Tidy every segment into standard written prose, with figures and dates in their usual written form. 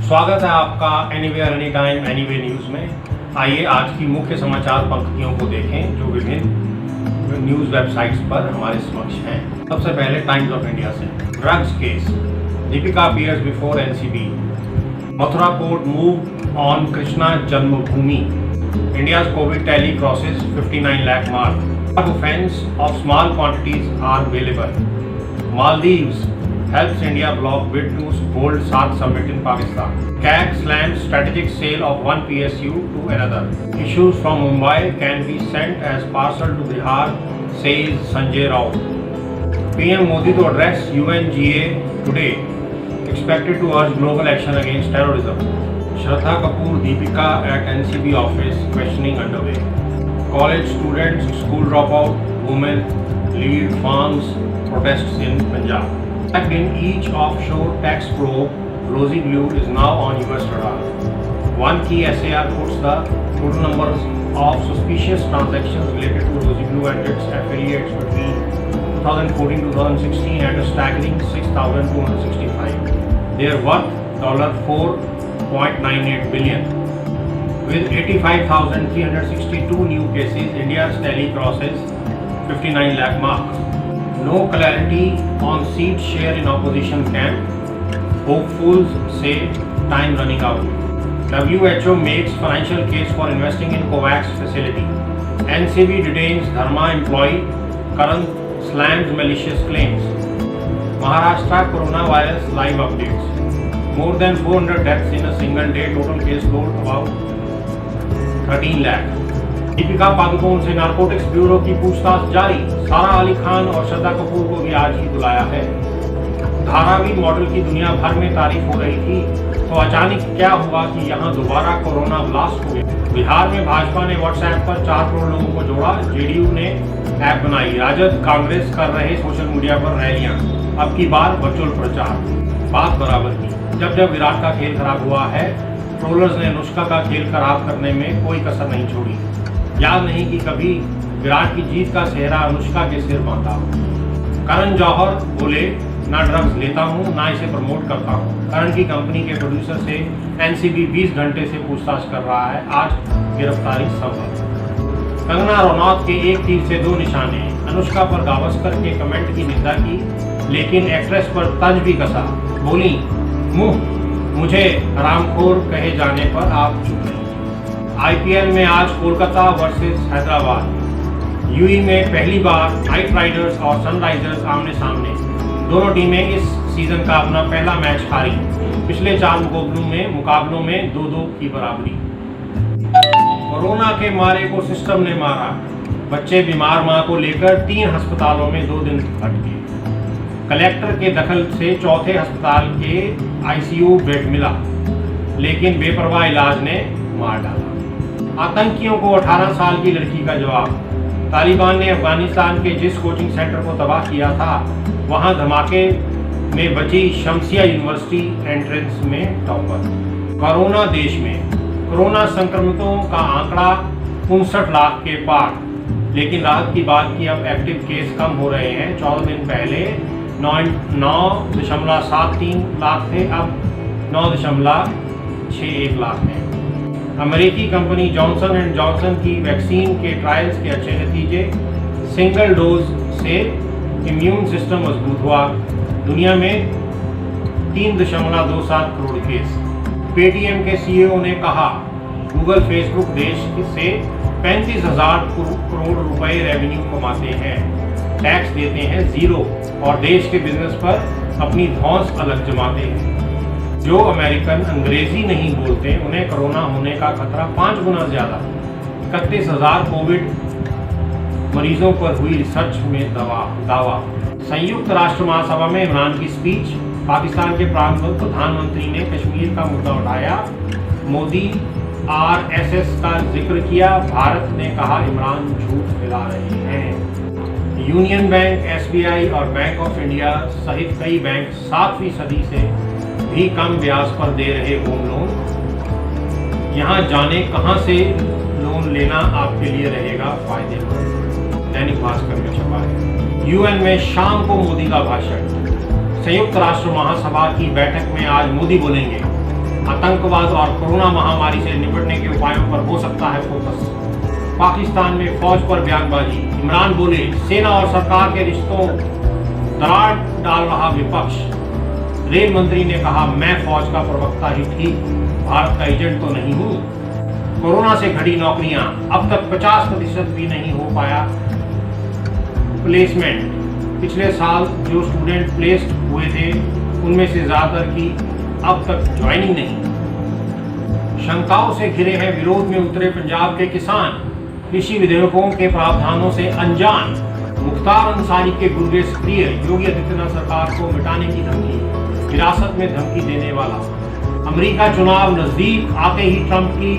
स्वागत है आपका anywhere any time anyway news में। आइए आज की मुख्य समाचार पंक्तियों को देखें जो विभिन्न न्यूज़ वेबसाइट्स पर हमारे समक्ष हैं। सबसे पहले टाइम्स ऑफ इंडिया से, drugs case, Deepika appears before NCB, Mathura court move on Krishna Janmabhoomi, India's Covid tally crosses 59 lakh mark, offense of small quantities are available, Maldives helps India block bid to hold Saath summit in Pakistan. CAG slams strategic sale of one PSU to another. Issues from Mumbai can be sent as parcel to Bihar, says Sanjay Rao. PM Modi to address UNGA today, expected to urge global action against terrorism. Shraddha Kapoor, Deepika at NCB office, questioning underway. College students, school dropout, women lead farms protests in Punjab. In each offshore tax probe, Rosy Blue is now on US radar. One key SAR puts the total numbers of suspicious transactions related to Rosy Blue and its affiliates between 2014-2016 at a staggering 6,265. Their worth $4.98 billion. With 85,362 new cases, India's tally crosses 59 lakh mark. No clarity on seat share in opposition camp. Hopefuls say time running out. WHO makes financial case for investing in COVAX facility. NCB detains Dharma employee. Karan slams malicious claims. Maharashtra coronavirus live updates. More than 400 deaths in a single day. Total case load about 13 lakh. Deepika Padukone से narcotics bureau की पूछताछ जारी। सारा अली खान और श्रद्धा कपूर को भी आज ही बुलाया है। धारावी मॉडल की दुनिया भर में तारीफ हो रही थी, तो अचानक क्या हुआ कि यहां दोबारा कोरोना ब्लास्ट हो गया। बिहार में भाजपा ने व्हाट्सएप पर 4 करोड़ लोगों को जोड़ा। जेडीयू ने ऐप बनाई। राजद कांग्रेस कर रहे सोशल मीडिया पर रैलियां। अब की बार वर्चुअल प्रचार। बात बराबर की। जब विराट का खेल खराब हुआ है, ट्रोलर्स ने अनुष्का का खेल खराब करने में कोई कसर नहीं छोड़ी। याद नहीं कि कभी विराट की जीत का सेहरा अनुष्का के सिर बांधा। करण जौहर बोले, ना ड्रग्स लेता हूं ना इसे प्रमोट करता हूं। करण की कंपनी के प्रोड्यूसर से एनसीबी 20 घंटे से पूछताछ कर रहा है। आज गिरफ्तारी संभव। कंगना रनौत के एक तीर से 2 निशाने। अनुष्का पर गावस्कर के कमेंट की निंदा की, लेकिन एक्ट्रेस पर तंज भी कसा। बोली, मुझे हरामखोर कहे जाने पर आप चुप नहीं। आईपीएल में आज कोलकाता वर्सेस हैदराबाद। यूई में पहली बार नाइट राइडर्स और सनराइजर्स आमने सामने। दोनों टीमें इस सीजन का अपना पहला मैच हारी। पिछले 4 मुकाबलों में 2-2 की बराबरी। कोरोना के मारे को सिस्टम ने मारा। बच्चे बीमार मां को लेकर 3 अस्पतालों में 2 दिन अटके। कलेक्टर के दखल से चौथे अस्पताल के आईसीयू बेड मिला, लेकिन बेपरवाह इलाज ने मार डाला। आतंकियों को 18 साल की लड़की का जवाब। तालिबान ने अफगानिस्तान के जिस कोचिंग सेंटर को तबाह किया था, वहां धमाके में बची शमसिया यूनिवर्सिटी एंट्रेंस में टॉपर। कोरोना देश में कोरोना संक्रमितों का आंकड़ा 59 लाख के पार, लेकिन राहत की बात की अब एक्टिव केस कम हो रहे हैं। 14 दिन पहले 9.73 लाख थे, अब 9.61 लाख हैं। अमेरिकी कंपनी जॉनसन एंड जॉनसन की वैक्सीन के ट्रायल्स के अच्छे नतीजे। सिंगल डोज से इम्यून सिस्टम मजबूत हुआ। दुनिया में 3.27 करोड़ केस। पेटीएम के सीईओ ने कहा, गूगल फेसबुक देश से 35,000 करोड़ रुपए रेवेन्यू कमाते हैं, टैक्स देते हैं 0 और देश के बिजनेस पर अपनी धौंस अलग जमाते हैं। जो अमेरिकन अंग्रेजी नहीं बोलते, उन्हें कोरोना होने का खतरा 5 गुना ज्यादा। 31,000 कोविड मरीजों पर हुई रिसर्च में दावा। संयुक्त राष्ट्र महासभा में इमरान की स्पीच। पाकिस्तान के प्रधानमंत्री ने कश्मीर का मुद्दा उठाया। मोदी आरएसएस का जिक्र किया। भारत ने कहा, इमरान झूठ फैला रहे हैं। यूनियन बैंक, एसबीआई और बैंक ऑफ इंडिया सहित कई बैंक 7वीं सदी से भी कम ब्याज पर दे रहे होम लोन। यहाँ जाने कहां से लोन लेना आपके लिए रहेगा फायदेमंद। दैनिक भास्कर में छपा है। यूएन में शाम को मोदी का भाषण। संयुक्त राष्ट्र महासभा की बैठक में आज मोदी बोलेंगे। आतंकवाद और कोरोना महामारी से निपटने के उपायों पर हो सकता है फोकस। पाकिस्तान में फौज पर बयानबाजी, इमरान बोले सेना और सरकार के रिश्तों दरार डाल रहा विपक्ष। रेल मंत्री ने कहा मैं फौज का प्रवक्ता ही ठीक, भारत का एजेंट तो नहीं हूं। कोरोना से घटी नौकरियां, अब तक 50% भी नहीं हो पाया प्लेसमेंट। पिछले साल जो स्टूडेंट प्लेस्ड हुए थे उनमें से ज्यादातर की अब तक ज्वाइनिंग नहीं। शंकाओं से घिरे हैं विरोध में उतरे पंजाब के किसान, कृषि विधेयकों के प्रावधानों से अनजान। मुख्तार अंसारी के गुर्गे सक्रिय, योगी आदित्यनाथ सरकार को मिटाने की धमकी, हिरासत में धमकी देने वाला। अमेरिका चुनाव नजदीक आते ही ट्रंप की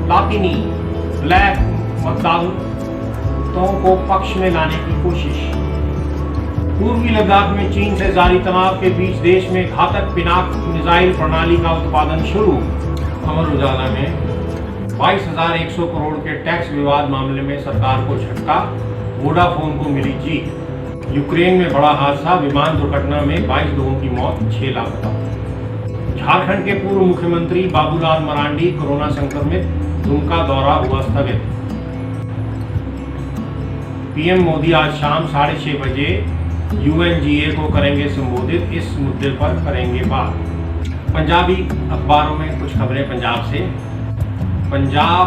लातिनी ब्लैक मतदाताओं को पक्ष में लाने की कोशिश। पूर्वी लद्दाख में चीन से जारी तनाव के बीच देश में घातक पिनाक मिसाइल प्रणाली का उत्पादन शुरू। अमर उजाला में 22,100 करोड़ के टैक्स विवाद मामले में सरकार को झटका, वोडाफोन को मिली जीत। यूक्रेन में बड़ा हादसा, विमान दुर्घटना में 22 लोगों की मौत, 6 लापता। झारखंड के पूर्व मुख्यमंत्री बाबूलाल मरांडी कोरोना संक्रमित, दुमका दौरा हुआ स्थगित। पीएम मोदी आज शाम 6:30 बजे UNGA को करेंगे संबोधित, इस मुद्दे पर करेंगे बात। पंजाबी अखबारों में कुछ खबरें पंजाब से। पंजाब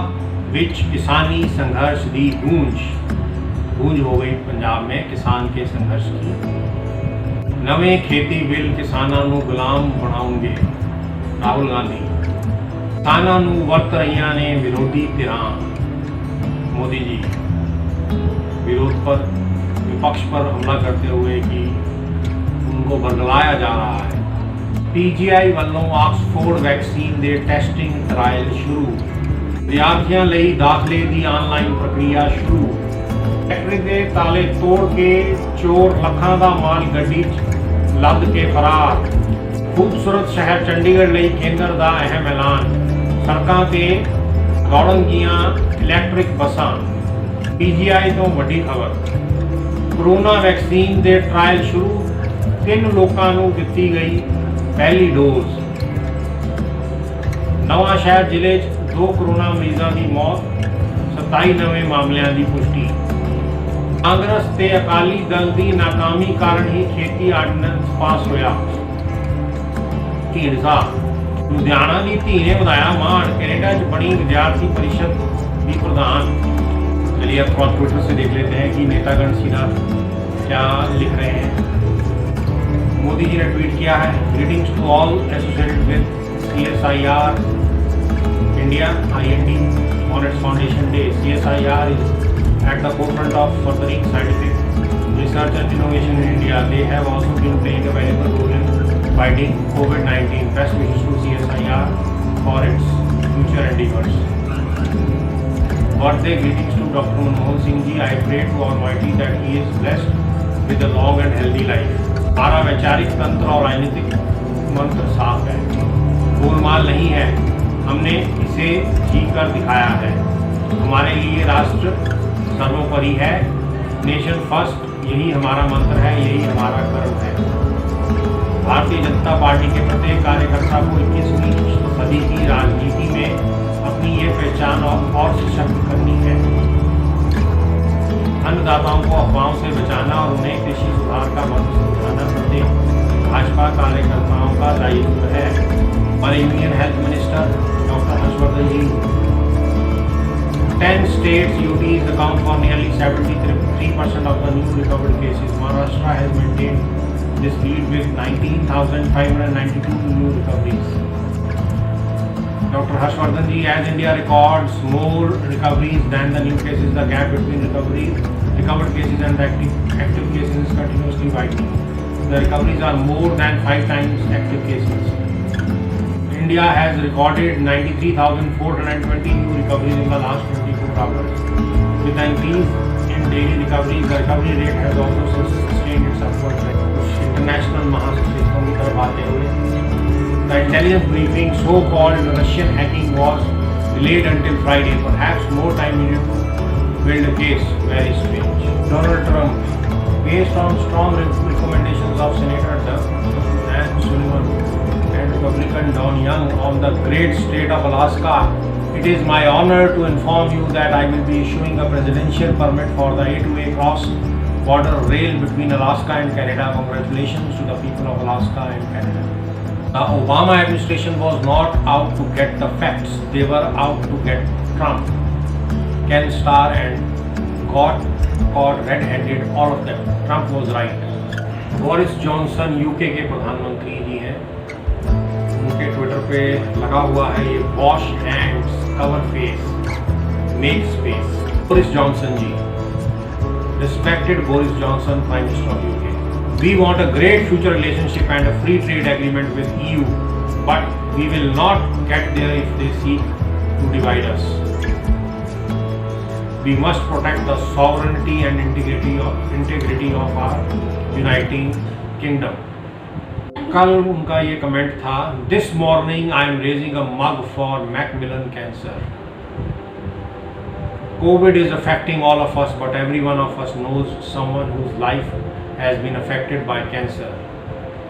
विच किसानी संघर्ष दी गूंज हो गई पंजाब में किसान के संघर्ष की। नवे खेती बिल किसानां नूं गुलाम बनाउंगे, राहुल गांधी। किसानां नूं वरत रहियां ने विरोधी धिरां, मोदी जी। विरोध पर विपक्ष पर हमला करते हुए कि उनको बरगलाया जा रहा है। PGI ਵੱਲੋਂ ਆਕਸਫੋਰਡ ਵੈਕਸੀਨ ਦੇ ਟੈਸਟਿੰਗ ਟਰਾਇਲ ਸ਼ੁਰੂ। ਵਿਦਿਆਰਥੀਆਂ ਲਈ ਦਾਖਲੇ ਦੀ ਆਨਲਾਈਨ ਪ੍ਰਕਿਰਿਆ ਸ਼ੁਰੂ। ਫੈਕਟਰੀ ਦੇ ਤਾਲੇ ਤੋੜ ਕੇ ਚੋਰ ਲੱਖਾਂ ਦਾ ਮਾਲ ਗੱਡੀ 'ਚ ਲੱਦ ਕੇ ਫਰਾਰ। ਖੂਬਸੂਰਤ ਸ਼ਹਿਰ ਚੰਡੀਗੜ੍ਹ ਲਈ ਕੇਂਦਰ ਦਾ ਅਹਿਮ ਐਲਾਨ। ਸੜਕਾਂ ਤੇ ਦੌੜਨਗੀਆਂ ਇਲੈਕਟ੍ਰਿਕ ਬੱਸਾਂ। PGI ਤੋਂ ਵੱਡੀ ਖਬਰ। कोरोना वैक्सीन ਦੇ ट्रायल शुरू, 3 ਲੋਕਾਂ ਨੂੰ ਦਿੱਤੀ ਗਈ ਪਹਿਲੀ ਡੋਜ਼। ਨਵਾਂ ਸ਼ਹਿਰ ਜ਼ਿਲ੍ਹੇ 'ਚ 2 ਕੋਰੋਨਾ ਮਰੀਜ਼ਾਂ ਦੀ ਮੌਤ, 27 ਨਵੇਂ ਮਾਮਲਿਆਂ ਦੀ ਪੁਸ਼ਟੀ। ਕਾਂਗਰਸ ਤੇ ਅਕਾਲੀ ਦਲ ਦੀ ਨਾਕਾਮੀ ਕਾਰਨ ਹੀ ਖੇਤੀ ਆਰਡੀਨੈਂਸ ਪਾਸ ਹੋਇਆ। ਢੀਂਡਸਾ, ਲੁਧਿਆਣਾ ਦੀ ਧੀ ਨੇ ਵਧਾਇਆ ਮਾਣ, ਕੈਨੇਡਾ 'ਚ ਬਣੀ ਵਿਦਿਆਰਥੀ परिषद ਦੀ ਪ੍ਰਧਾਨ। चलिए अब थोड़ा ट्विटर से देख लेते हैं कि नेतागण सीधा क्या लिख रहे हैं। मोदी जी ने ट्वीट किया है, greetings to all associated with CSIR India IND on its foundation day. CSIR is at the forefront of furthering scientific research and innovation in India. They have also been playing a valuable role in fighting COVID-19. Best wishes to CSIR for its future endeavors. Birthday greetings to Dr. Manmohan Singh ji. I pray to Almighty that he is blessed with a long and healthy life. हमारा वैचारिक तंत्र और राजनीतिक मंत्र साफ है, गोलमाल नहीं है, हमने इसे जी कर दिखाया है। हमारे लिए राष्ट्र सर्वोपरि है, नेशन फर्स्ट, यही हमारा मंत्र है, यही हमारा कर्म है। भारतीय जनता पार्टी के प्रत्येक कार्यकर्ता को 21वीं सदी की राजनीति में अपनी ये पहचान और सशक्त करनी है। अन्नदाताओं को अफवाहों से बचाना और उन्हें कृषि सुधार का मंत्र समझाना प्रत्येक भाजपा कार्यकर्ताओं का दायित्व है। हमारे union health minister doctor Harshvardhan ji. 10 states UTs account for nearly 73% of the new recovered cases. Maharashtra has maintained this lead with 19,592 new recoveries. Dr. Harshvardhan ji, as India records more recoveries than the new cases, the gap between recovered cases and active cases is continuously widening. The recoveries are more than 5 times active cases. India has recorded 93,420 new recoveries in the last 24 hours. With the increase in daily recoveries, the recovery rate has also sustained its upward trend. International महासचिवों की तरफ आते हुए the intelligence briefing, so-called Russian hacking, was delayed until Friday. Perhaps more time needed to build a case. Very strange. Donald Trump, based on strong recommendations of Senator Doug and Sullivan and Republican Don Young on the great state of Alaska. It is my honor to inform you that I will be issuing a presidential permit for the A2A cross-border rail between Alaska and Canada. Congratulations to the people of Alaska and Canada. The Obama administration was not out to get the facts, they were out to get Trump. Ken Starr and got caught red-handed, all of them. Trump was right. Boris Johnson UK के प्रधानमंत्री जी हैं, उनके Twitter पे लगा हुआ है ये wash hands, cover face, make space. Boris Johnson ji, respected Boris Johnson, prime minister of UK, we want a great future relationship and a free trade agreement with EU, but we will not get there if they seek to divide us. We must protect the sovereignty and integrity of our uniting kingdom. कल उनका ये comment था, This morning I am raising a mug for Macmillan Cancer. COVID is affecting all of us, but every one of us knows someone whose life has been affected by cancer.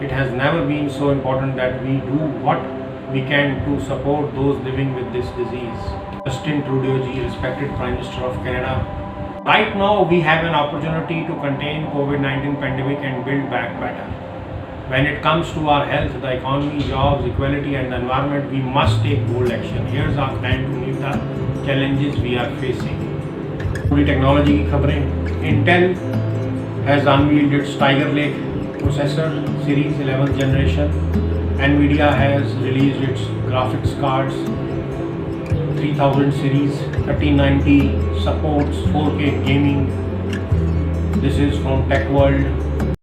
It has never been so important that we do what we can to support those living with this disease. Justin Trudeau ji, respected Prime Minister of Canada. Right now we have an opportunity to contain COVID-19 pandemic and build back better. When it comes to our health, the economy, jobs, equality and the environment, we must take bold action. Here's our plan to meet the challenges we are facing. पूरी technology की खबरें। Intel has unveiled its Tiger Lake processor series 11th generation. Nvidia has released its graphics cards 3000 series 1390, supports 4K gaming. This is from Tech World.